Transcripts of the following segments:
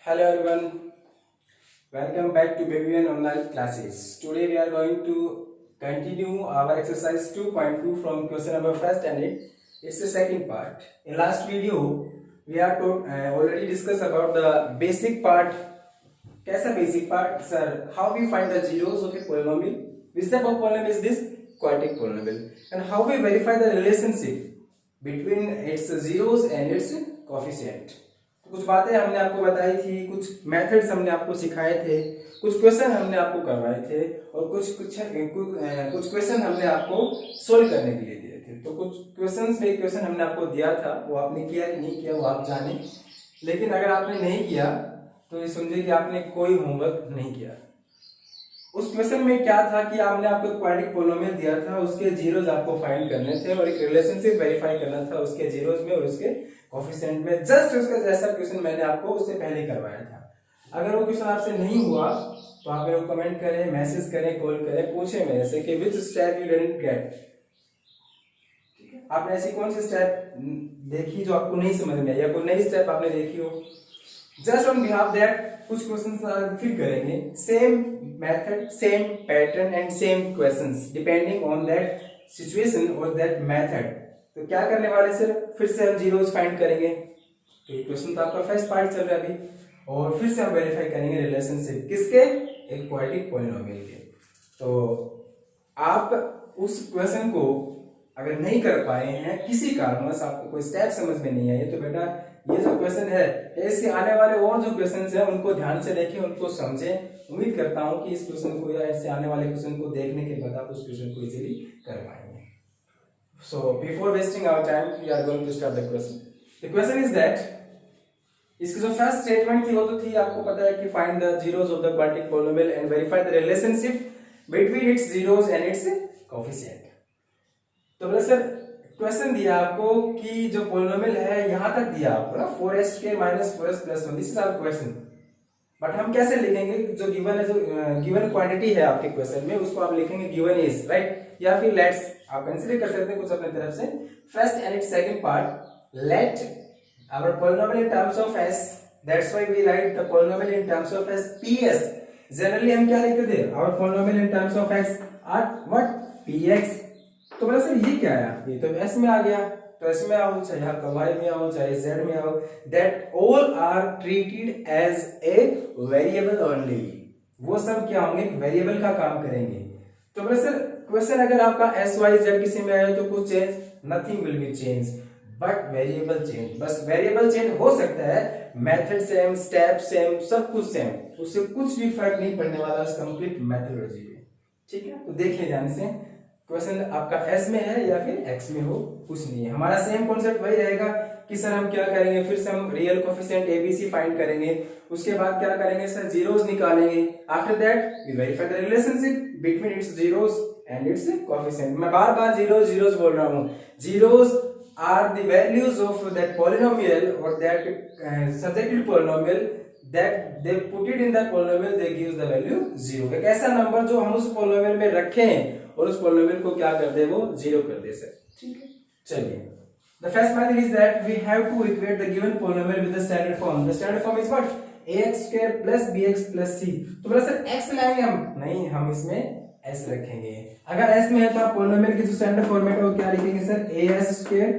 Hello everyone, welcome back to Baby Online Classes. Today we are going to continue our exercise 2.2 from question number first and it's the second part. In last video we are already discussed about the basic part. कैसा basic part? Sir, how we find the zeros of a polynomial? Which type of polynomial is this? Quadratic polynomial. And how we verify the relationship between its zeros and its coefficient? कुछ बातें हमने आपको बताई थी, कुछ methods हमने आपको सिखाए थे, कुछ क्वेश्चन हमने आपको करवाए थे और कुछ क्वेश्चन हमने आपको सोल्व करने के लिए दिए थे। तो कुछ क्वेश्चन हमने आपको दिया था, वो आपने किया कि नहीं किया वो आप जाने, लेकिन अगर आपने नहीं किया तो ये समझिए कि आपने कोई होमवर्क नहीं किया। उस क्वेश्चन में क्या था कि आपने आपको क्वाड्रेटिक पोलिनोमियल दिया था, उसके जीरोस आपको फाइंड करने थे और एक रिलेशनशिप वेरीफाई करना था उसके जीरोस में और उसके कोफिशिएंट में। जस्ट उसका जैसा क्वेश्चन मैंने आपको उससे पहले करवाया था। अगर वो क्वेश्चन आपसे नहीं हुआ तो आप मेरे को कमेंट करें, मैसेज करें, कॉल करें, पूछें मेरे से कि which step you didn't get. आपने ऐसी कौन सी स्टेप देखी जो आपको नहीं समझ में आई या कोई नई स्टेप आपने देखी हो। जस्ट ऑन बिहाफ दैट कुछ क्वेश्चंस फिर करेंगे, same method, same pattern and same questions depending on that situation और दैट मेथड। तो क्या करने वाले सर, फिर से हम जीरोस फाइंड करेंगे। तो ये क्वेश्चन तो आपका फर्स्ट पार्ट चल रहा है अभी, और फिर से हम वेरीफाई करेंगे रिलेशनशिप किसके, एक क्वाड्रेटिक पोलिनोमियल के। तो आप उस क्वेश्चन को अगर नहीं कर पाए हैं, किसी कारणवश आपको कोई स्टेप समझ में नहीं आई, तो बेटा ये जो क्वेश्चन है, इसके आने वाले और जो क्वेश्चन है उनको ध्यान से देखें, उनको समझें। उम्मीद करता हूं कि इस क्वेश्चन को या इससे आने वाले क्वेश्चन को देखने के बाद आप उस क्वेश्चन को इजीली कर पाएंगे। So before wasting our time, we are going to start the question. The question is that इसकी जो फर्स्ट स्टेटमेंट थी वो तो थी, आपको पता है कि find the zeros of the quadratic polynomial and verify the relationship between its zeros and it's coefficient. तो बोले सर क्वेश्चन दिया आपको कि जो पोलिनोमियल है यहां तक दिया आपको ना 4s² - 4s + 1, this is our question. But हम कैसे लिखेंगे, जो गिवन है, जो गिवन क्वांटिटी है आपके क्वेश्चन में, उसको आप लिखेंगे गिवन इज, राइट। या फिर लेट्स आप कंसीडर कर सकते हैं कुछ अपने तरफ से। First and it's second part, let our polynomial in terms of s, that's why we write the polynomial in terms of s ps। Generally हम क्या लिखते थे, our polynomial in terms of x are what, px। तो बोला sir ये क्या है, ये तो s में आ गया, तो s में आओ, चाहे आपका y में आओ, चाहे z में आओ, that all are treated as a variable only. वो सब क्या होंगे, वेरिएबल का काम करेंगे। तो बोले सर क्वेश्चन अगर आपका एस वाई जेड किसी में आए तो कुछ change, nothing will be change but variable change. बस वेरिएबल चेंज हो सकता है, मेथड सेम, स्टेप सेम, सब कुछ सेम, उससे कुछ भी फर्क नहीं पड़ने वाला उस कंप्लीट मेथोडोलॉजी पे। ठीक है, तो देख ले ध्यान से, क्वेश्चन आपका एस में है या फिर एक्स में हो, कुछ नहीं है। हमारा सेम कॉन्सेप्ट वही रहेगा कि सर हम क्या करेंगे, फिर से हम रियल कोएफिशिएंट एबीसी फाइंड करेंगे, उसके बाद क्या करेंगे सर, जीरोस निकालेंगे। After that we verify the relationship between its zeros and it's coefficient. मैं बार बार जीरोस बोल रहा हूं। Zeros are the values of that polynomial और that subjective polynomial that they put it in that polynomial, they gives the value 0। एक ऐसा number जो हम उस polynomial में रखें और उस polynomial को क्या कर दे, वो 0 कर दे सर। ठीक है, चलिए। The first method is that we have to equate the given polynomial with the standard form. The standard form is what? ax² + bx + c। तो बोला सर x लाएंगे हम, नहीं, हम इसमें s रखेंगे। अगर s में है तो आप polynomial की जो स्टैंडर्ड फॉर्मेट है वो क्या लिखेंगे सर, as²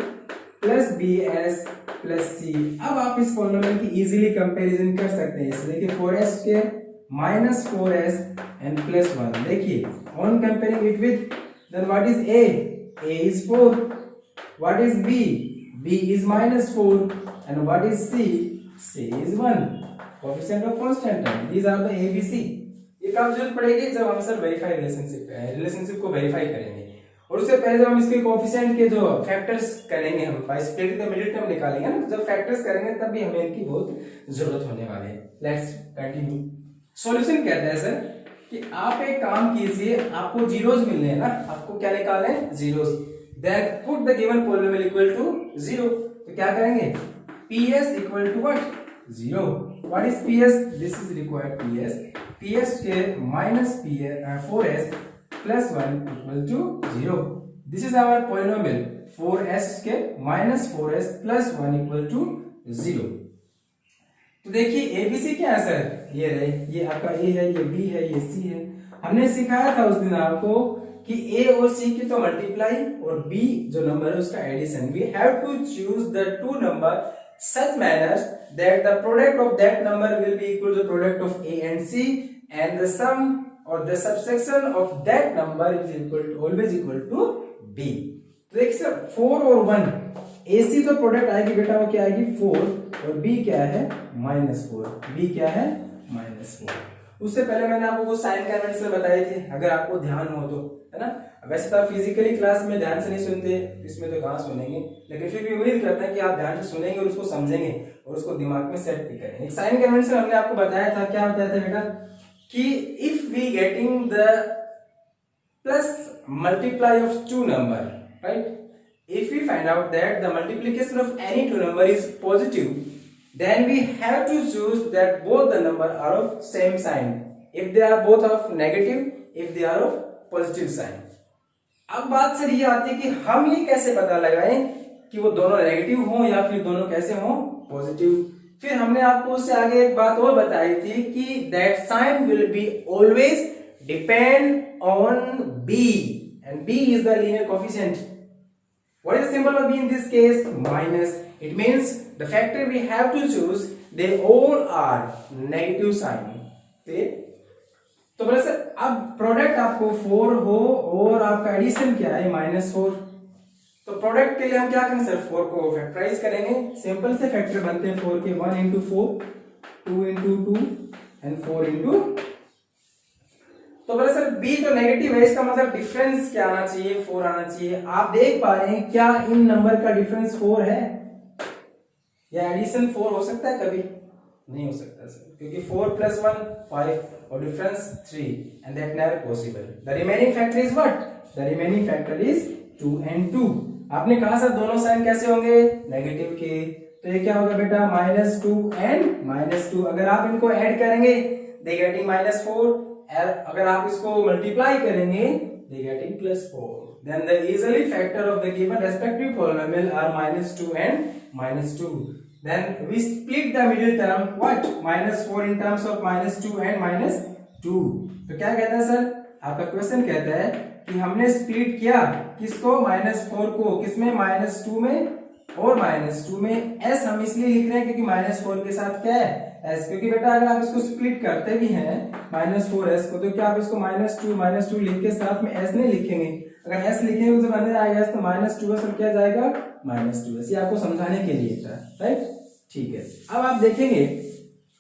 + bs + c। अब आप इस पॉलिनोमियल की इजीली कंपैरिजन कर सकते हैं। इसलिए देखिए 4s² - 4s and +1। देखिए on comparing it with, then what is a? a is 4। What is b? b is -4 and what is c? c is 1। Coefficient of constant term, these are the abc। ये कब जरूरत पड़ेगी, जब हम sir verify relationship को verify करेंगे। और उससे पहले जब हम इसके कोएफिशिएंट के जो फैक्टर्स करेंगे, हम by splitting the middle term निकालेंगे ना, जब फैक्टर्स करेंगे तब भी हमें इनकी बहुत जरूरत होने वाली है। Let's continue. सॉल्यूशन कहता है सर कि आप एक काम कीजिए, आपको जीरोस मिलने हैं ना, आपको क्या निकालना है, zeros. Then put the given polynomial equal to 0। तो क्या करेंगे, ps equal to what, 0। What is ps? This is required ps² - 4s + 1 = 0। This is our polynomial 4s² - 4s + 1 = 0। तो देखिए एबीसी क्या है सर, ये रहे, ये आपका ए है, ये बी है, ये सी है। हमने सिखाया था उस दिन आपको कि ए और सी की तो मल्टीप्लाई और बी जो नंबर है उसका addition. We have to choose the two number such manner that the product of that number will be equal to the product of A and C, and the sum or the subtraction of that number is equal to always equal to B। तो देखिए sir 4 और 1 AC तो product आएगी बेटा, वो क्या आएगी 4, और B क्या है -4, B क्या है -4। उससे पहले मैंने आपको वो साइन कन्वेंशन बताए थे, अगर आपको ध्यान हो तो, है ना। वैसे तो आप फिजिकली क्लास में ध्यान से नहीं सुनते, इसमें तो कहाँ सुनेंगे, लेकिन फिर भी उम्मीद करते हैं कि आप ध्यान से सुनेंगे और उसको समझेंगे और उसको दिमाग में सेट भी करेंगे। एक साइन कन्वेंशन हमने आपको बताया था, क्या बताया था बेटा, कि if we getting the plus multiply of two number, right, if we find out that the multiplication of any two number is positive, then we have to choose that both the number are of same sign, if they are both of negative, if they are of positive sign। अब बात sir ये आती है कि हम ये कैसे पता लगाएं कि वो दोनों नेगेटिव हों या फिर दोनों कैसे हों, पॉजिटिव। फिर हमने आपको उससे आगे एक बात और बताई थी कि that sign will be always depend on b, and b is the linear coefficient। What is the symbol of b in this case? Minus. It means the factor we have to choose, they all are negative sign। तो बोले sir अब product आपको 4 हो और आपका addition क्या है -4, तो प्रोडक्ट के लिए हम क्या करेंगे सर, 4 को फैक्टराइज करेंगे। सिंपल से फैक्टर बनते हैं 4 के, 1 into 4, 2 into 2 and 4 into। तो बोले सर b तो नेगेटिव है, इसका मतलब डिफरेंस क्या आना चाहिए, 4 आना चाहिए। आप देख पा रहे हैं क्या इन नंबर का डिफरेंस 4 है, या एडिशन 4 हो सकता है कभी? नहीं हो सकता सर, क्योंकि 4 + 1 5 और difference 3 and that never possible। The remaining factor is what? The remaining factor is 2 and 2। आपने कहा सर दोनों साइन कैसे होंगे, नेगेटिव के, तो ये क्या होगा बेटा -2 and -2। अगर आप इनको ऐड करेंगे they getting -4, अगर आप इसको मल्टीप्लाई करेंगे they getting +4। then the easily factor of the given respective polynomial are -2 and -2। then we split the middle term what, -4 in terms of -2 and -2। तो क्या कहता है सर, आपका क्वेश्चन कहता है कि हमने स्प्लिट किया किसको, -4 को, किसमें, -2 में और -2 में। s हम इसलिए लिख रहे हैं क्योंकि -4 के साथ क्या है s, क्योंकि बेटा अगर आप इसको स्प्लिट करते भी हैं -4s को, तो क्या आप इसको -2 लिख के साथ में s नहीं लिखेंगे? अगर s लिखेंगे तो अंदर आएगा s, तो -2s और क्या जाएगा -2s। ये आपको समझाने के लिए था, राइट, ठीक है। अब आप देखेंगे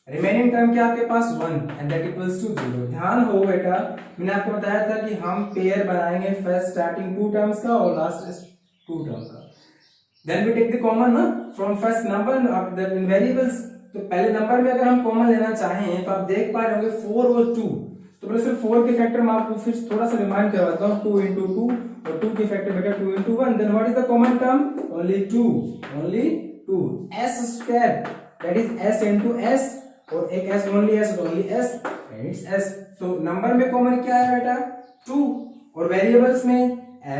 रिमेनिंग टर्म क्या आपके पास 1 and that equals to 0। ध्यान हो बेटा, मैंने आपको बताया था कि हम पेयर बनाएंगे फर्स्ट स्टार्टिंग 2 टर्म्स का और लास्ट 2 टर्म का। Then we take the common ना from first number of the variables। तो पहले नंबर में अगर हम कॉमन लेना चाहें तो आप देख पा रहे होंगे 4 और 2। तो पहले सिर्फ 4 के फैक्टर में आपको फिर थोड़ा सा रिमाइंड करवाता हूँ, 2 into 2 और 2 के फैक्टर बेटा 2 into 1। Then what is the common term? Only 2। s square, that is s into s, और एक s only s and it's s। तो नंबर में कॉमन क्या है बेटा 2 और वेरिएबल्स में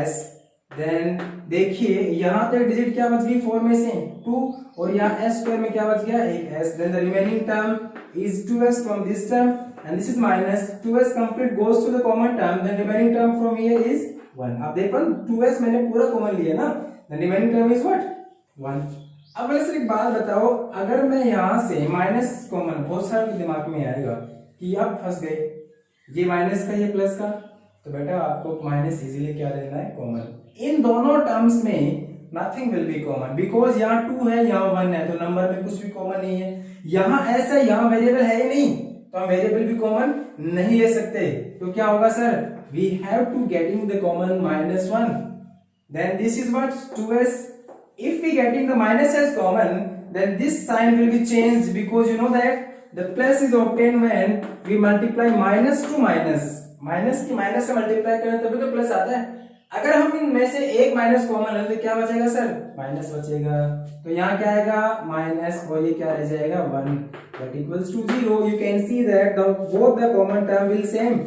s। देन देखिए यहाँ तक डिजिट क्या बच गई 4 में से 2, और यहाँ s स्क्वायर में क्या बच गया एक s। Then the remaining term is 2s from this term and this is minus 2s complete goes to the common term. Then remaining term from here is 1। आप देखो 2s मैंने पूरा कॉमन लिया ना, then remaining term is what 1। अब वैसे एक बात बताओ, अगर मैं यहाँ से माइनस कॉमन, बहुत सारे दिमाग में आएगा कि अब फंस गए, ये माइनस का ये प्लस का, तो बेटा आपको माइनस इजीली क्या लेना है कॉमन। इन दोनों टर्म्स में nothing will be common, because यहाँ 2 है यहाँ 1 है, तो नंबर में कुछ भी कॉमन नहीं है। यहाँ s है यहाँ वेरिएबल है ही नहीं, तो हम वेरिएबल भी कॉमन नहीं ले सकते। तो क्या होगा sir, we have to getting the common -1। Then this is what 2s। if we getting the minus as common, then this sign will be changed, because you know that the plus is obtained when we multiply minus to minus। Minus की minus से multiply करें तभी तो plus आता है। अगर हम इनमें से एक माइनस कॉमन है तो क्या बचेगा सर, माइनस बचेगा। तो यहाँ क्या आएगा माइनस, और ये क्या रह जाएगा 1, that equals to 0। you can see that both the common term will same,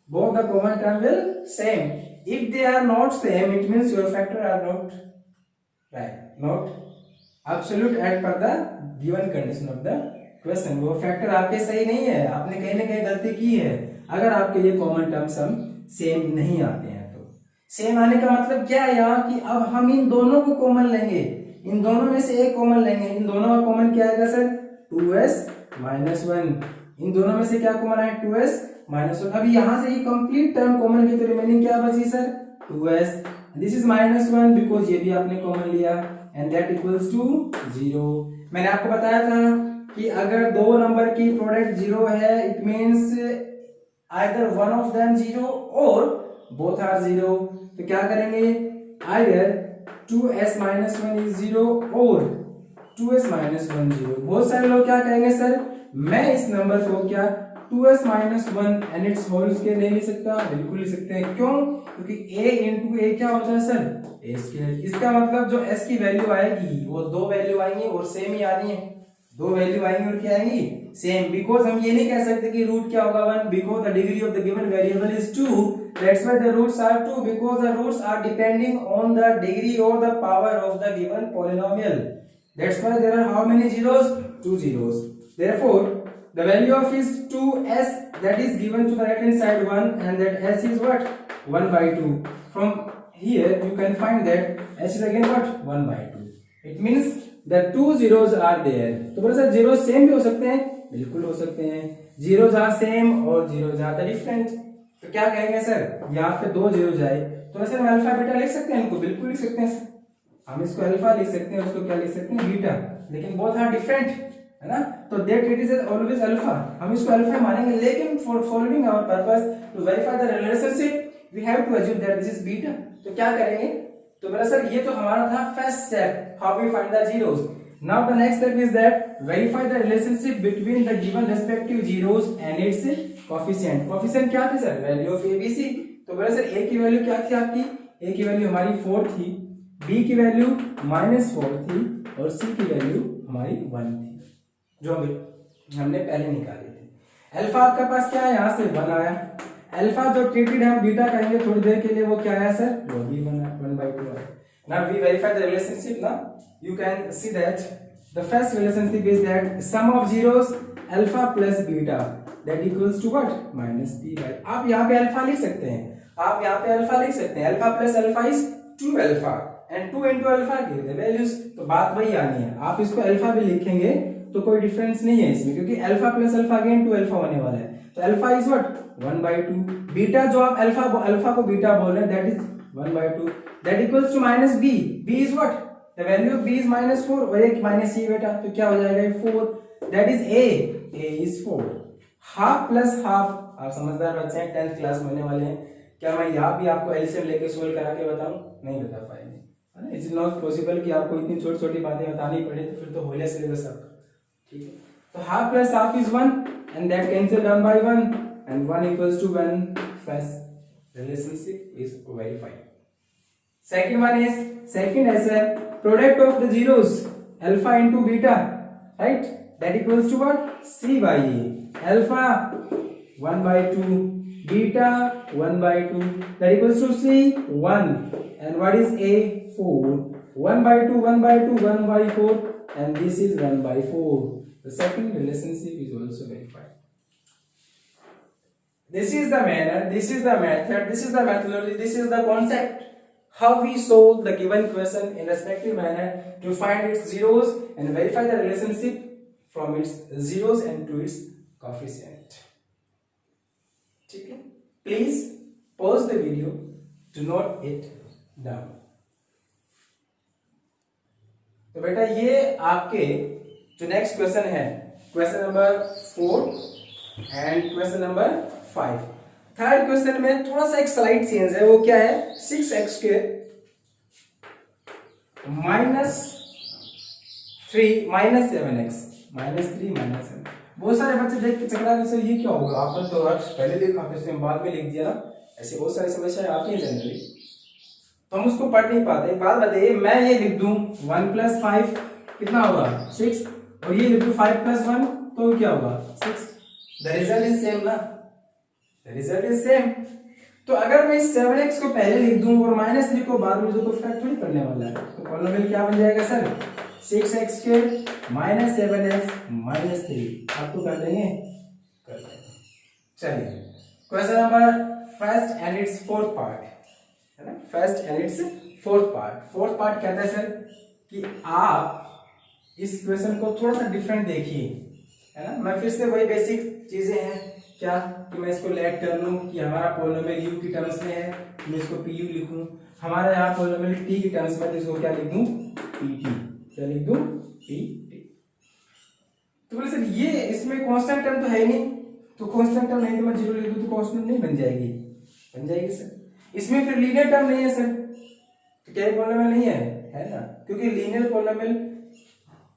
both the common term will same। if they are not same, it means your factor are not right, not absolute as per the given condition of the question, वो factor आपके सही नहीं है, आपने कहीं ना कहीं गलती की है। अगर आपके ये कॉमन टर्म्स हम सेम नहीं आते हैं तो सेम आने का मतलब क्या है यहाँ कि अब हम इन दोनों को कॉमन लेंगे, इन दोनों में से एक कॉमन लेंगे। इन दोनों का कॉमन क्या आएगा सर? 2s minus 1। इन दोनों में से क्या कॉमन है? 2s minus 1। अभी यहाँ से ये कंप्लीट टर्म कॉमन की तो रिमेनिंग क्या बची sir? 2s। This is minus 1 because ये भी आपने कॉमन लिया एंड दैट इक्वल्स टू 0। मैंने आपको बताया था कि अगर दो नंबर की प्रोडक्ट 0 है it means either one of them 0 और बोथ आर 0। तो क्या करेंगे? आइदर 2s माइनस 1 इज 0 और 2s माइनस 1 0। बहुत सारे लोग क्या कहेंगे सर मैं इस नंबर को क्या 2s minus 1 and it's whole square नहीं लिख सकता? बिल्कुल लिख सकते हैं। क्यों? क्योंकि a इंटू a क्या होता है सर? a square. इसका मतलब जो s की वैल्यू आएगी वो दो वैल्यू आएंगी और सेम ही आ रही है, दो वैल्यू आएंगी और क्या आएंगी? सेम। बिकॉज हम ये नहीं कह सकते कि रूट क्या होगा 1 because the degree of the given variable is 2, that's why the roots are 2 because the roots are depending on the degree और the power of the given polynomial, that's why there are how many zeros? 2 zeros। therefore the value of is 2s that is given to the right hand side 1 and that s is what? 1 by 2. From here you can find that s is again what? 1 by 2. It means the two zeros are there. तो बोला sir zero same भी हो सकते हैं? बिल्कुल हो सकते हैं। जीरोज आर सेम और जीरोज आर द डिफरेंट। तो क्या कहेंगे सर? यहाँ पे दो जीरो जाए तो वैसे हम अल्फा बीटा लिख सकते हैं इनको? बिल्कुल लिख सकते हैं सर। हम इसको अल्फा लिख सकते हैं, उसको क्या लिख सकते हैं? बीटा। लेकिन बोथ आर डिफरेंट है ना, तो that it is always alpha. हम इसको अल्फा मानेंगे लेकिन for following our purpose to verify the relationship we have to assume that this is beta. तो क्या करेंगे? तो मेरा सर ये तो हमारा था first step, how we find the zeros। Now the next step is that verify the relationship between the given respective zeros and it's coefficient. Coefficient क्या थे sir? Value of a b c। तो मेरा sir a की value क्या थी आपकी? a की value हमारी 4 थी, b की वैल्यू -4 थी और c की वैल्यू हमारी 1 थी जो हमने पहले निकाली थी। अल्फा आपके पास क्या है? यहाँ से 1 आया। अल्फा जो ट्रीटेड हम बीटा कहेंगे थोड़ी देर के लिए, वो क्या आया सर? वो भी 1 by 2 आया। Now we verify the relationship. Now you can see that the first relationship is that sum of zeros alpha plus beta that equals to what? -b by। आप यहाँ पे अल्फा लिख सकते हैं, आप यहाँ पे अल्फा लिख सकते हैं। Alpha plus alpha is 2 alpha and 2 into alpha के वैल्यूज, तो बात वही आनी है। आप इसको अल्फा भी लिखेंगे तो कोई डिफरेंस नहीं है इसमें, क्योंकि alpha plus alpha again 2 alpha होने वाला है। तो alpha is what? 1 by 2। Beta जो आप अल्फा को बीटा बोल रहे हैं that is 1 by 2 that equals to -b। b is what? The value of b is -4 और एक -c बेटा, तो क्या हो जाएगा? 4 that is a is 4। Half plus half, आप समझदार बच्चे हैं, 10th क्लास में होने वाले हैं। क्या मैं यहाँ भी आपको एलसीएम लेके सोल्व करा के बताऊं? नहीं बता पाएंगे। इट्स नॉट पॉसिबल कि आपको इतनी छोटी छोटी बातें बतानी पड़े, तो फिर तो होले सिलेबस आपका। ठीक है, तो half plus half is 1 and that cancel 1 by 1 and 1 equals to 1. First relationship is verified. Second one is, second as a product of the zeros alpha into beta, right? That equals to what? C by A. Alpha 1 by 2, beta 1 by 2, that equals to C 1, and what is A? 4. 1 by 2, 1 by 2, 1 by 4, and this is 1 by 4. The second relationship is also verified. This is the manner, this is the method, this is the methodology, this is the concept how we solve the given question in respective manner to find its zeros and verify the relationship from its zeros and to its coefficient. ठीक है? Please pause the video to note it down. तो बेटा ये आपके जो next question है, question number 4 and question number 5। Third question में थोड़ा सा एक स्लाइड चेंज है, वो क्या है? 6x के -3 -7x -3 -7। बहुत सारे बच्चे देख के चकरा के सर ये क्या होगा, आपने तो पहले देखा फिर बाद में लिख दिया ना। ऐसे बहुत सारी समस्याएं आती हैं जनरली, तो हम उसको पढ़ नहीं पाते। एक बात बताइए, मैं ये लिख दूं 1 + 5 कितना होगा? 6, और ये लिख दूं 5 + 1 तो क्या होगा? 6। द रिजल्ट इज सेम ना, द रिजल्ट इज सेम। तो अगर मैं 7x को पहले लिख दूं और -3 को बाद में लिख दूं तो फर्क थोड़ी पड़ने वाला है। तो पॉलिनोमियल क्या बन जाएगा sir? 6x square minus 7x minus 3 आपको कर देंगे, कर देंगे। चलिए question number first and it's fourth part है ना, first and it's fourth part कहता है सर कि आप इस क्वेश्चन को थोड़ा सा डिफरेंट देखिए है ना। मैं फिर से वही बेसिक चीजें हैं क्या कि मैं इसको लेट कर लूं कि हमारा पॉलिनोमियल u की टर्म्स में है, मैं इसको pu लिखूं, हमारा यहाँ पॉलिनोमियल t की टर्म्स में, तो इसको क्या लिख दूं, pt, क्या लिख दूं, pt। तो बोले सर ये इसमें कांस्टेंट टर्म तो है ही नहीं, तो कांस्टेंट टर्म नहीं तो मैं 0 लिख दूं तो कांस्टेंट नहीं बन जाएगी, बन जाएगी सर। इसमें फिर लीनियर टर्म नहीं है सर, तो क्या पॉलिनोमियल नहीं है ना, क्योंकि लीनियर पॉलिनोमियल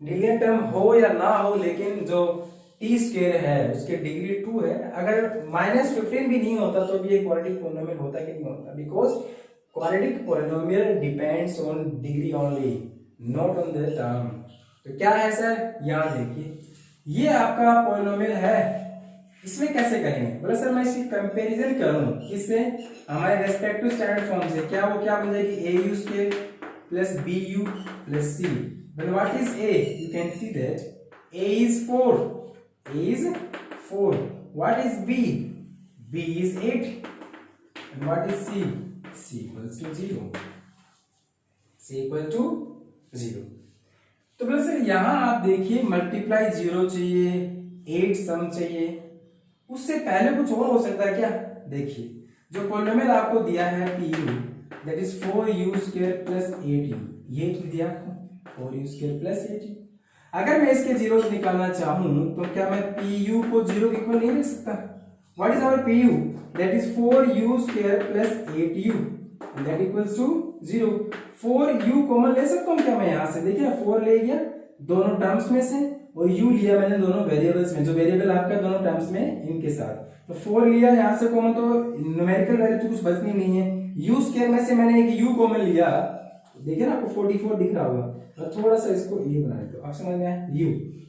लीनियर टर्म हो या ना हो, लेकिन जो टी स्क्वायर है उसके डिग्री 2 है, अगर -15 भी नहीं होता तो भी एक क्वाड्रेटिक पॉलिनोमियल होता कि नहीं होता, because quadratic polynomial depends on degree only, not on the term. तो क्या है सर, यहाँ देखिए ये आपका पॉलिनोमियल है, इसमें कैसे करेंगे, बोला सर मैं इसकी कंपैरिजन करूं किससे, हमारे रेस्पेक्टिव स्टैंडर्ड फॉर्म से, क्या वो क्या बन जाएगी, au square plus bu plus c। Well, what is a? You can see that a is 4. A is 4. What is b? B is 8. And what is c? C equals to 0. C equal to 0. तो बोले sir यहाँ आप देखिए multiply 0 चाहिए, 8 सम चाहिए, उससे पहले कुछ और हो सकता है क्या, देखिए जो पॉलिनोमियल आपको दिया है pu, that is 4u square plus 8u, ये दिया 4u square plus 8u। अगर मैं इसके जीरो निकालना चाहूं तो क्या मैं pu को 0 के इक्वल नहीं लिख सकता, what is our pu, that is 4u square plus 8u and that equals to 0। 4u common ले सकता हूं क्या मैं यहाँ से, देखिए 4 ले गया दोनों टर्म्स में से, और u लिया मैंने दोनों वेरिएबल्स में, जो वेरिएबल आपका दोनों टर्म्स में इनके साथ, तो 4 लिया यहाँ से कॉमन, तो न्यूमेरिकल वैल्यू तो कुछ बचनी नहीं है, u स्क्वायर में से मैंने एक u कॉमन लिया, देखिए ना आपको 44 दिख रहा होगा, तो थोड़ा सा इसको u बना दो, आप समझ में आया,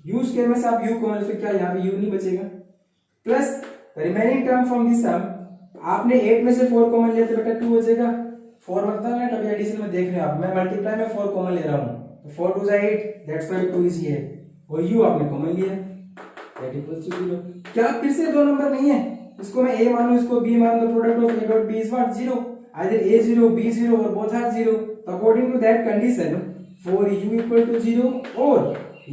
u स्क्वायर में से आप u कॉमन, तो क्या यहाँ पे u नहीं बचेगा, plus remaining term from this sum, आपने 8 में से 4 कॉमन लिया तो बेटा 2 बचेगा, 4 बनता है ना, अभी एडिशन में देख रहे हैं आप, मैं मल्टीप्लाई में 4 कॉमन ले रहा हूं, तो 4 2 8, दैट्स व्हाई 2 इज हियर, और u आपने कॉमन लिया, दैट इक्वल्स टू 0। क्या फिर से दो नंबर नहीं है, इसको मैं a मानूं इसको b मान दो, product of a dot b is what 0, either a 0 b 0 और both are 0, according to that condition for u equal to 0 और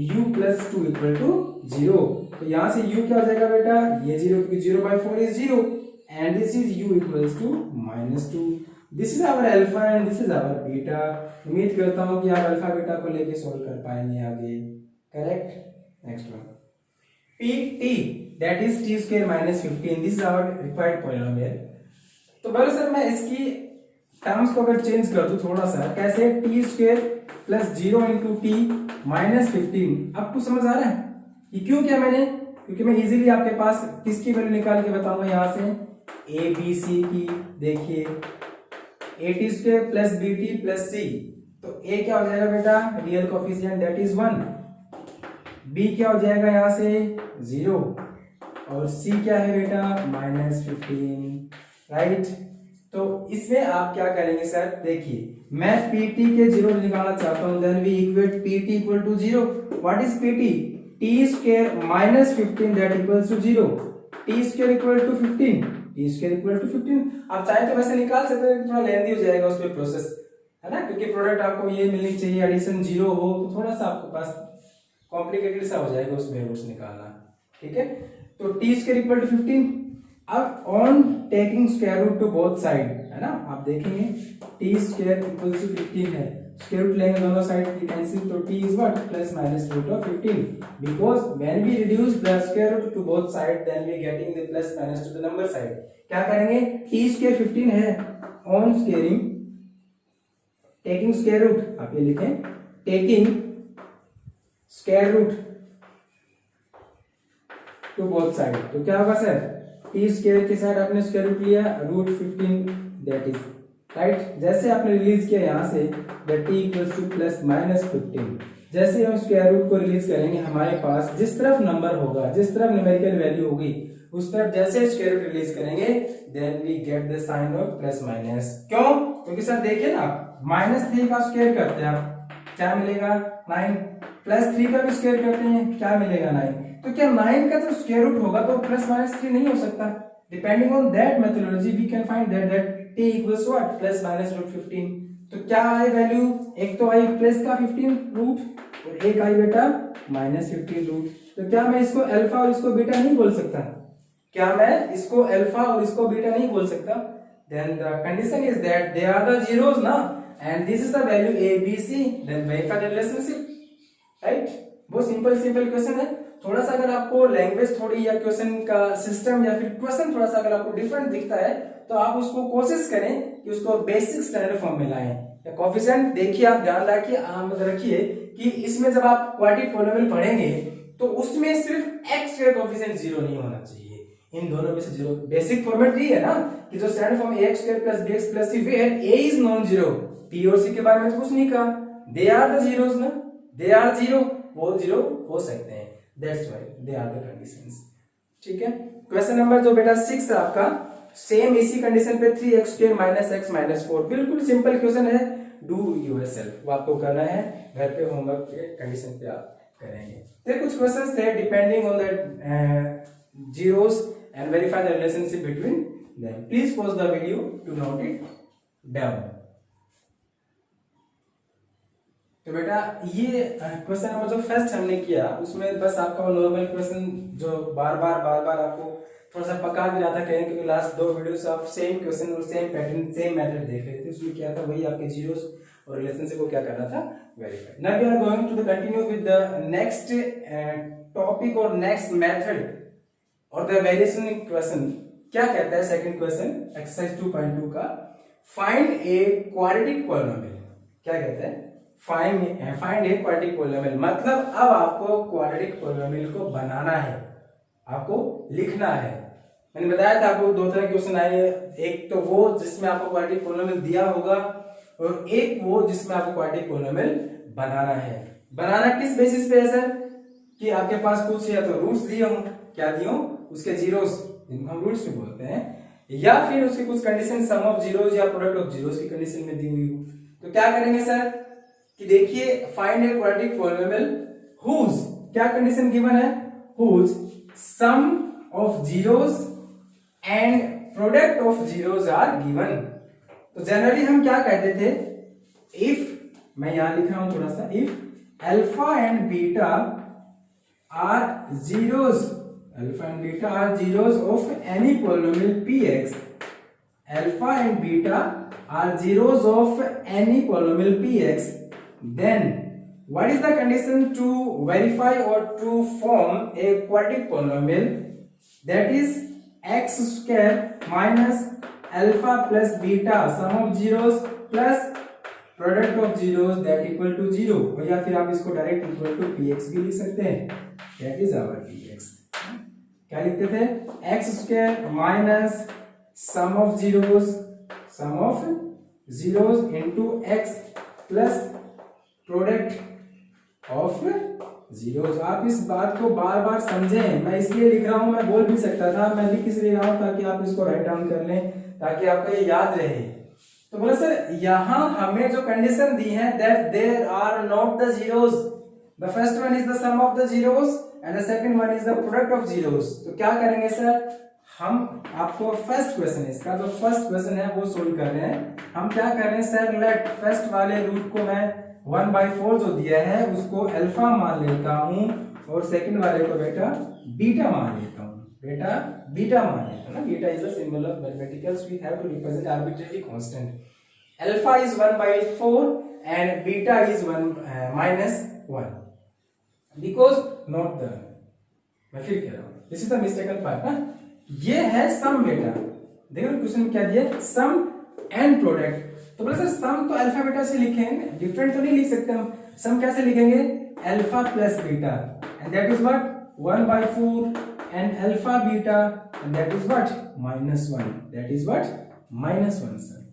u plus 2 equal to 0, तो यहाँ से u क्या हो जाएगा बेटा, ये 0 क्योंकि 0/4 is 0 and this is u equals to -2। This is our alpha and this is our beta। उम्मीद करता हूँ कि आप अल्फा बीटा को लेके सॉल्व कर पाएंगे आगे, correct. Next one pt, that is t square minus 15, this is our required polynomial। तो बोलो सर मैं इसकी टर्म्स को अगर चेंज कर दूं थोड़ा सा, कैसे, T square plus 0 into T minus 15, आपको समझ आ रहा है ये क्यों किया मैंने, क्योंकि मैं इजीली आपके पास किसकी वैल्यू निकाल के बताऊंगा, यहाँ से ए बी सी की, देखिए A T square plus B T plus C, तो ए क्या हो जाएगा बेटा, real coefficient that is 1, B क्या हो जाएगा यहाँ से 0, और सी क्या है बेटा -15, राइट। तो इसमें आप क्या करेंगे सर, देखिए मैं pt के 0 निकालना चाहता हूं, then we equate pt equal to 0, what is pt, t square -15 that equals to 0, t square equal to 15, t square equal to 15, आप चाहे तो वैसे निकाल सकते हैं, थोड़ा लेंथी हो जाएगा उसमें प्रोसेस है ना, क्योंकि प्रोडक्ट आपको ये मिलनी चाहिए, एडिशन 0 हो तो थोड़ा सा आपके पास कॉम्प्लिकेटेड सा हो जाएगा उसमें रूट्स निकालना, ठीक है। तो t स्क्वायर इक्वल टू 15, अब on taking square root to both side है ना, आप देखेंगे टी स्क्वायर इक्वल टू 15 है, स्क्वायर रूट लेंगे दोनों साइड की कैंसिल, तो T is what plus minus root of 15, because when we reduce the square root to both side then we getting the plus minus to the number side. क्या करेंगे, T square 15 है, on squaring taking square root, आप ये लिखें taking square root to both side, तो क्या होगा sir, T square के साइड आपने स्क्वायर रूट लिया रूट 15 दैट इज राइट, जैसे आपने रिलीज किया यहाँ say that T equals two plus minus 15, जैसे हम स्क्वायर रूट को रिलीज करेंगे हमारे पास जिस तरफ नंबर होगा, जिस तरफ न्यूमेरिकल वैल्यू होगी उस तरफ जैसे स्क्वायर रूट रिलीज करेंगे then we get the sign of plus minus. क्यों, क्योंकि सर देखिए ना -3 का स्क्वायर करते हैं आप क्या मिलेगा 9, +3 का भी स्क्वायर करते हैं, क्या मिलेगा 9। तो क्या 9 का तो स्क्वायर रूट होगा तो +-3 नहीं हो सकता। Depending on that methodology we can find that t equals what +-√15। तो क्या आई वैल्यू, एक तो आई प्लस का 15 रूट और एक आई बेटा -15 रूट। तो क्या मैं इसको अल्फा और इसको बीटा नहीं बोल सकता? क्या मैं इसको अल्फा और इसको बीटा नहीं बोल सकता? Then the condition is that they are the zeros ना, and this is the value a b c, then verify the relationship, right. बहुत सिंपल क्वेश्चन है। थोड़ा सा अगर आपको लैंग्वेज थोड़ी या क्वेश्चन का सिस्टम या फिर क्वेश्चन थोड़ा सा अगर आपको डिफरेंट दिखता है तो आप उसको कोशिश करें कि उसको बेसिक स्टैंडर्ड फॉर्म में लाएं। या कोफिशिएंट देखिए, आप ध्यान रखिए कि इसमें जब आप क्वाड्रेटिक पॉलिनोमियल पढ़ेंगे तो उसमें सिर्फ x का कोफिशिएंट 0 नहीं होना चाहिए, इन दोनों में से 0। बेसिक फॉर्मेट ये है ना कि जो standard form ax² + bx + c where a is non zero. p और c के बारे में तो कुछ नहीं कहा, दे आर द जीरोस ना, दे आर जीरो, वो जीरो हो सकते हैं, that's why they are the conditions. ठीक है। क्वेश्चन नंबर जो बेटा 6 है आपका, सेम इसी कंडीशन पे 3x² - x - 4, बिल्कुल सिंपल क्वेश्चन है, डू योरसेल्फ, वो आपको करना है घर पे, होमवर्क के कंडीशन पे आप करेंगे। तो कुछ क्वेश्चंस थे depending on the zeros and verify the relationship between them. Please pause the video to note it down. तो बेटा ये क्वेश्चन नंबर जो फर्स्ट हमने किया उसमें बस आपका वो नॉर्मल क्वेश्चन जो बार बार आपको थोड़ा सा पका भी रहा था कहीं, क्योंकि लास्ट 2 वीडियो से आप सेम क्वेश्चन और सेम पैटर्न सेम मेथड देख रहे थे। उसमें क्या था, वही आपके जीरोस और रिलेशनशिप को क्या करना था, verify. Now we are going to continue with the next topic और नेक्स्ट मेथड और द वेरिएशन क्वेश्चन। क्या कहता है सेकंड क्वेश्चन एक्सरसाइज 2.2 का, फाइंड ए क्वाड्रेटिक पॉलिनोमियल। क्या कहता है, फाइंड ए क्वाड्रेटिक पॉलिनोमियल, मतलब अब आपको क्वाड्रेटिक पॉलिनोमियल को बनाना है, आपको लिखना है। मैंने बताया था आपको 2 तरह के क्वेश्चन आए, एक तो वो जिसमें आपको क्वाड्रेटिक पॉलिनोमियल दिया होगा और एक वो जिसमें आपको क्वाड्रेटिक पॉलिनोमियल बनाना है। बनाना किस बेसिस पे है सर, कि आपके पास कुछ या तो रूट्स दिए हों, क्या दिए हों, उसके जीरोस, जिनको हम रूट्स भी बोलते हैं, या फिर उसकी कुछ कंडीशन सम ऑफ जीरोस या प्रोडक्ट ऑफ जीरोस की कंडीशन में दी हुई हो। तो क्या करेंगे सर कि देखिए, find a quadratic polynomial whose, क्या कंडीशन गिवन है, whose sum of zeros and product of zeros are given. तो जनरली हम क्या कहते थे, इफ, मैं यहां लिख रहा हूं थोड़ा सा, if alpha and beta are zeros, alpha and beta are zeros of any polynomial px, alpha and beta are zeros of any polynomial px, then what is the condition to verify or to form a quadratic polynomial, that is x square minus alpha plus beta sum of zeros plus product of zeros that equal to 0, या फिर आप इसको direct equal to px भी लिख सकते हैं, that is our px। क्या लिखते थे, x square minus sum of zeros into x plus product of zeros. आप इस बात को बार बार समझें, मैं इसलिए लिख रहा हूं, मैं बोल भी सकता था, मैं लिख इसलिए रहा हूं ताकि आप इसको राइट डाउन कर लें, ताकि आपको ये याद रहे। तो बोला सर यहां हमें जो कंडीशन दी है, that there are not the zeros, the first one is the sum of the zeros and the second one is the product of zeros। तो क्या करेंगे सर, हम आपको फर्स्ट क्वेश्चन, इसका जो फर्स्ट क्वेश्चन है वो सोल्व कर रहे हैं। हम क्या कर रहे हैं सर, लेट फर्स्ट वाले रूट को मैं 1/4 जो दिया है उसको अल्फा मान लेता हूं और सेकंड वाले को बेटा बीटा मान लेता हूं, बेटा बीटा मान लेता हूं ना, beta is the symbol of mathematicals, we have to represent arbitrary constant. Alpha is 1/4 and beta is 1 because not the, मैं फिर कह रहा हूं, this is the mistaken part ना, ये है सम बेटा, देखो क्वेश्चन में क्या दिया, सम एंड प्रोडक्ट। तो बोले सर सम तो अल्फा बीटा से लिखेंगे, डिफरेंट तो नहीं लिख सकते हम, सम कैसे लिखेंगे, alpha plus beta and that is what 1/4 and alpha beta and that is what -1, that is what -1 sir.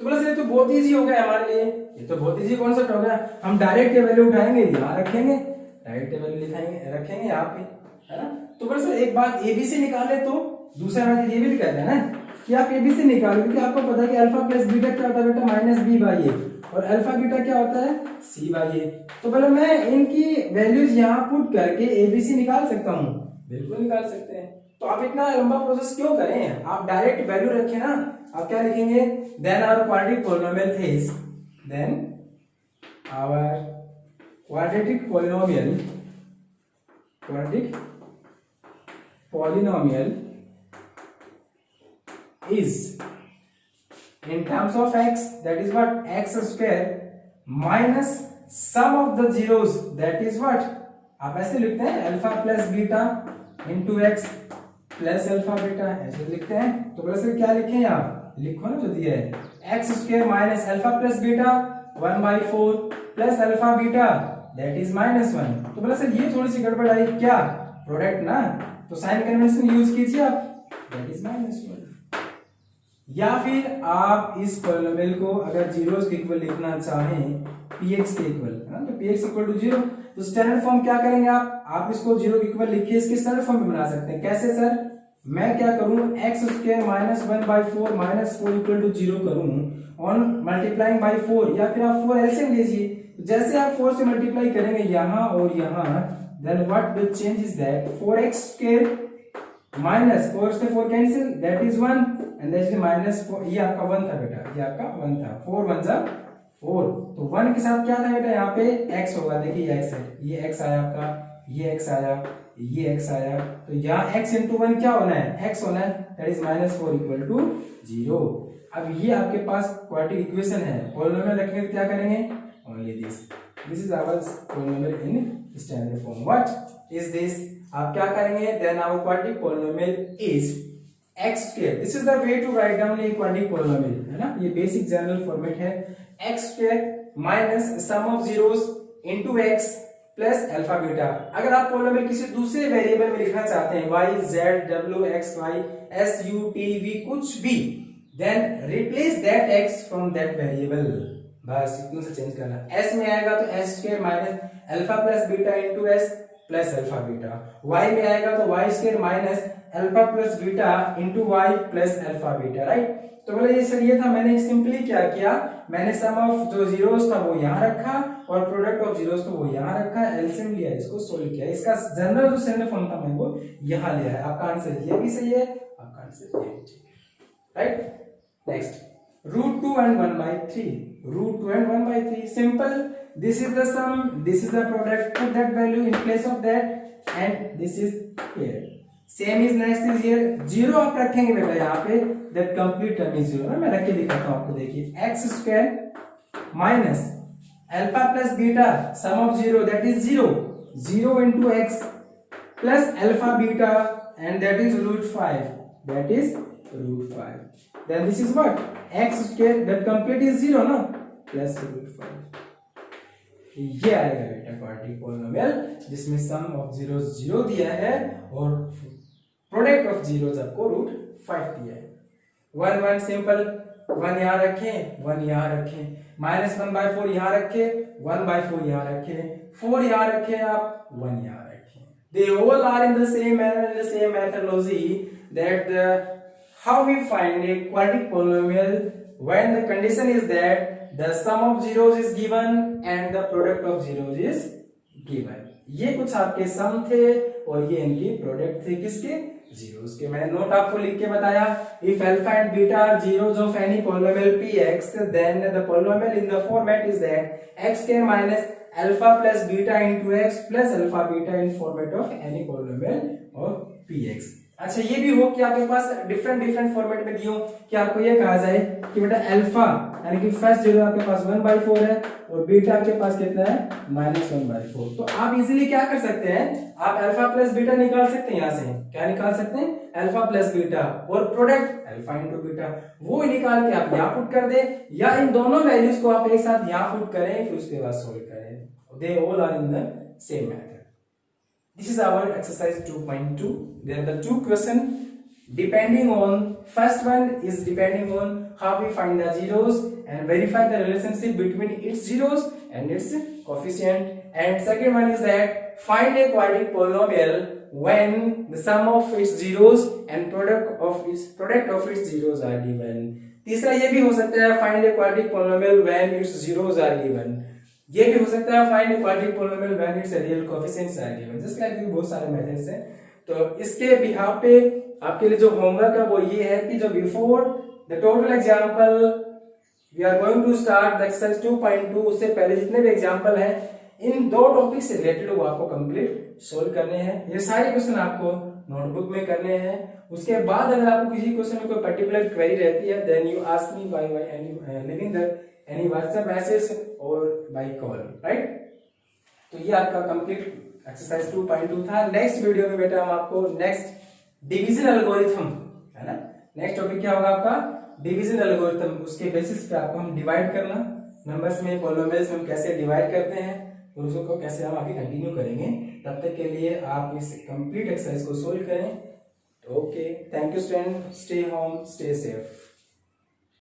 तो बोला सर ये तो बहुत इजी हो गया हमारे लिए, ये तो बहुत इजी कॉन्सेप्ट हो गया, हम डायरेक्ट वैल्यू उठाएंगे, यहाँ रखेंगे, डायरेक्ट वैल्यू लिखाएंगे, रखेंगे यहाँ पे, है ना। तो बोला सर एक बात एबीसी निकाले तो दूसरा मेथड ये भी कहते हैं ना कि आप एबीसी निकालो, क्योंकि आपको पता है कि अल्फा प्लस बीटा क्या होता है बेटा -b/a, और अल्फा बीटा क्या होता है c/a। तो बोले मैं इनकी वैल्यूज यहाँ पुट करके एबीसी निकाल सकता हूँ, बिल्कुल निकाल सकते हैं। तो आप इतना लंबा प्रोसेस क्यों करें, आप डायरेक्ट वैल्यू रखें ना। आप क्या लिखेंगे, then our quadratic polynomial is, then our quadratic polynomial is in terms of x, that is what, x square minus sum of the zeros, that is what, आप ऐसे लिखते हैं alpha plus beta into x plus alpha beta, ऐसे लिखते हैं। तो बोले क्या लिखें, आप लिखो ना जो दिया है, x square minus alpha plus beta 1/4 plus alpha beta that is -1। तो बोला सर ये थोड़ी सी गड़बड़ आई, क्या प्रोडक्ट ना, तो साइन कन्वेंशन यूज कीजिए आप, दैट इज -1। या फिर आप इस पॉलिनोमियल को अगर जीरोस के इक्वल लिखना चाहें, px के इक्वल, तो px इक्वल टू 0, तो स्टैंडर्ड फॉर्म क्या करेंगे आप इसको 0 के इक्वल लिखिए, इसके स्टैंडर्ड फॉर्म में बना सकते हैं। कैसे सर, मैं क्या करूं, x square minus 1/4 minus 4 equal to 0 करूं ऑन मल्टीप्लाइंग बाय 4, या फिर आप 4 एलसीएम लीजिए। जैसे आप 4 से मल्टीप्लाई करेंगे यहां और यहां, then what will change is that 4x square minus 4 से 4 cancel, that is 1 and that is -4। ये आपका 1 था बेटा, ये आपका 1 था, 4 1 जा 4। तो 1 के साथ क्या था बेटा, यहाँ पे x होगा, देखिए ये x है, ये x आया आपका, ये x आया, ये x आया, तो यहाँ x इंटू 1 क्या होना है, x होना है, दैट इज -4 इक्वल टू 0। अब ये आपके पास क्वाड्रेटिक इक्वेशन है, पॉलिनोमियल रखने के क्या करेंगे, only this is our polynomial in standard form. What is this, आप क्या करेंगे, then our quadratic polynomial is x square, this is the way to write down a quadratic polynomial, है ना, ये बेसिक जनरल फॉर्मेट है, x square minus sum of zeros into x plus alpha beta. अगर आप polynomial किसी दूसरे variable में लिखना चाहते हैं, y z w x y s u t v कुछ भी, देन replace that x from that variable, बस इतना से चेंज करना। s में आएगा तो s square minus alpha plus beta into s plus alpha beta, y में आएगा तो y square minus alpha plus beta into y plus alpha beta, right. तो बोले ये सर ये था, मैंने सिंपली क्या किया, मैंने सम ऑफ जो जीरोस था वो यहाँ रखा और प्रोडक्ट ऑफ जीरोस तो वो यहाँ रखा, एलसीएम लिया, इसको सोल्व किया, इसका जनरल जो स्टैंडर्ड फॉर्म था मैं वो यहाँ लिया है। आपका आंसर ये भी सही है, आपका आंसर ये भी ठीक है, right. Next, √2 and 1/3, √2 and 1/3, simple, this is the sum, this is the product, put that value in place of that and this is here, same is next is here, 0 आप रखेंगे बेटा यहाँ पे, दैट कंप्लीट टर्म इज 0 ना, मैं रख के दिखाता हूँ आपको, देखिए x square minus alpha plus beta some of 0 that is 0 into x plus alpha beta and that is √5, that is √5, then this is what, x square that complete is 0 ना, plus √5। ये आएगा बेटा क्वाड्रेटिक पॉलिनोमियल जिसमें सम of zeros 0 दिया है और product of zeros आपको √5 दिया है। 1 1 सिंपल, 1 यहाँ रखें, 1 यहाँ रखें, -1/4 यहाँ रखें, 1/4 यहाँ रखें, 4 यहाँ रखें, आप 1 यहाँ रखें। They all are in the same manner, in the same methodology that how we find a quadratic polynomial when the condition is that the sum of zeros is given and the product of zeros is given। ये कुछ आपके सम थे और ये इनकी product थे, किसके, zeros के। मैंने नोट आपको लिख के बताया, if alpha and beta are zeros of any polynomial px, then the polynomial in the format is that x square minus alpha plus beta into x plus alpha beta in format of any polynomial of px। अच्छा ये भी हो कि आपके पास different format में दियो कि आपको ये कहा जाए कि बेटा अल्फा यानी कि फर्स्ट जीरो आपके पास 1/4 है और बीटा के पास कितना है, -1/4। तो आप इजीली क्या कर सकते हैं, आप अल्फा प्लस बीटा निकाल सकते हैं, यहाँ से क्या निकाल सकते हैं, अल्फा प्लस बीटा और प्रोडक्ट अल्फा इंटू बीटा, वो निकाल के आप यहाँ पुट कर दे, या इन दोनों वैल्यूज को आप एक साथ यहाँ पुट करें फिर उसके बाद सोल्व करें। They all are in the same method. This is our exercise 2.2. There are the two questions depending on, first one is depending on how we find the zeros and verify the relationship between its zeros and its coefficient, and second one is that find a quadratic polynomial when the sum of its zeros and product of its zeros are given। तीसरा ये भी हो सकता है find a quadratic polynomial when it's zeros are given. ये भी हो सकता है find a quadratic polynomial when it's real coefficients are given. Just like बहुत सारे मेथड्स हैं। तो इसके बिहाफ पे आपके लिए जो होमवर्क है वो ये है कि जो before the total example we are going to start the exercise 2.2, उससे पहले जितने भी एग्जांपल हैं इन दो टॉपिक से रिलेटेड वो आपको कंप्लीट सोल्व करने हैं। ये सारे क्वेश्चन आपको नोटबुक में करने हैं। उसके बाद अगर आपको किसी क्वेश्चन में कोई पर्टिकुलर क्वेरी रहती है then you ask me by living the any WhatsApp message और बाय कॉल, राइट। तो ये आपका कंप्लीट एक्सरसाइज 2.2 था। नेक्स्ट वीडियो में बेटा हम आपको नेक्स्ट डिवीजन एल्गोरिथम, है ना, नेक्स्ट टॉपिक क्या होगा आपका डिवीजन एल्गोरिथम। उसके बेसिस पे आपको हम डिवाइड करना, नंबर्स में पॉलिनोमियल्स में हम कैसे डिवाइड करते हैं और उसको कैसे हम आगे कंटिन्यू करेंगे। तब तक के लिए आप इस कंप्लीट एक्सरसाइज को सोल्व करें। Okay, thank you student, stay home, stay safe.